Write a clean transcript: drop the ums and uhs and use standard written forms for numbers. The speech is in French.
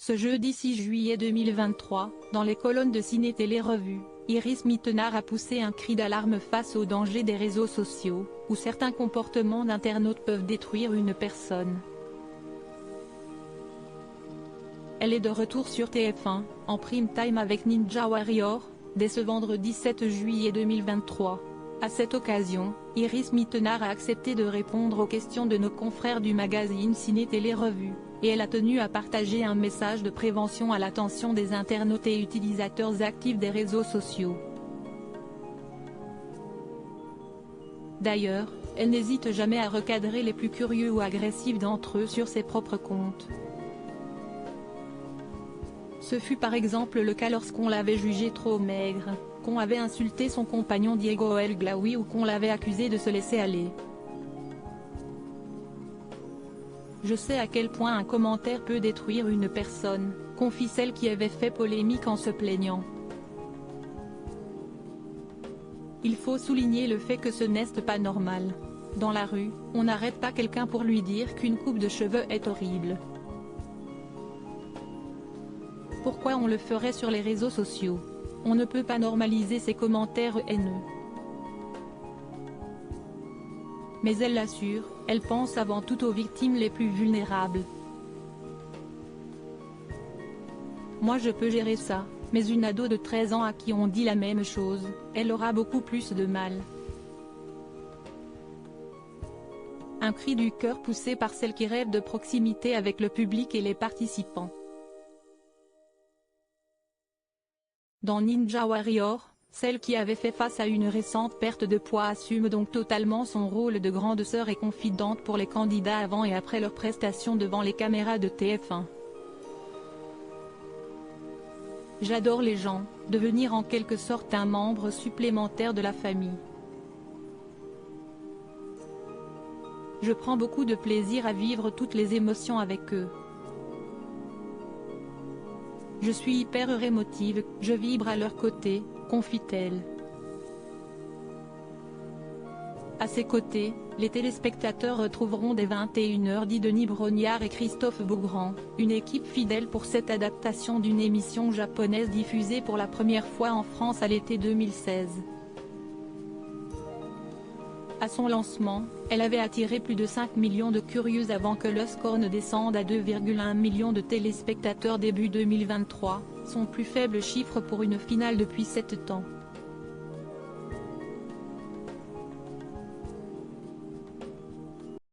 Ce jeudi 6 juillet 2023, dans les colonnes de Ciné Télé Revue, Iris Mittenard a poussé un cri d'alarme face aux dangers des réseaux sociaux, où certains comportements d'internautes peuvent détruire une personne. Elle est de retour sur TF1, en prime time avec Ninja Warrior, dès ce vendredi 7 juillet 2023. À cette occasion, Iris Mittenard a accepté de répondre aux questions de nos confrères du magazine Ciné Télé Revue, et elle a tenu à partager un message de prévention à l'attention des internautes et utilisateurs actifs des réseaux sociaux. D'ailleurs, elle n'hésite jamais à recadrer les plus curieux ou agressifs d'entre eux sur ses propres comptes. Ce fut par exemple le cas lorsqu'on l'avait jugé trop maigre, qu'on avait insulté son compagnon Diego El Glaoui ou qu'on l'avait accusé de se laisser aller. Je sais à quel point un commentaire peut détruire une personne, confie celle qui avait fait polémique en se plaignant. Il faut souligner le fait que ce n'est pas normal. Dans la rue, on n'arrête pas quelqu'un pour lui dire qu'une coupe de cheveux est horrible. Pourquoi on le ferait sur les réseaux sociaux? On ne peut pas normaliser ces commentaires haineux. Mais elle l'assure, elle pense avant tout aux victimes les plus vulnérables. Moi je peux gérer ça, mais une ado de 13 ans à qui on dit la même chose, elle aura beaucoup plus de mal. Un cri du cœur poussé par celle qui rêve de proximité avec le public et les participants. Dans Ninja Warrior, celle qui avait fait face à une récente perte de poids assume donc totalement son rôle de grande sœur et confidente pour les candidats avant et après leur prestation devant les caméras de TF1. J'adore les gens, devenir en quelque sorte un membre supplémentaire de la famille. Je prends beaucoup de plaisir à vivre toutes les émotions avec eux. Je suis hyper émotive, je vibre à leur côté, confie-t-elle. À ses côtés, les téléspectateurs retrouveront dès 21h Denis Brognard et Christophe Beaugrand, une équipe fidèle pour cette adaptation d'une émission japonaise diffusée pour la première fois en France à l'été 2016. À son lancement, elle avait attiré plus de 5 millions de curieux avant que le score ne descende à 2,1 millions de téléspectateurs début 2023, son plus faible chiffre pour une finale depuis 7 ans.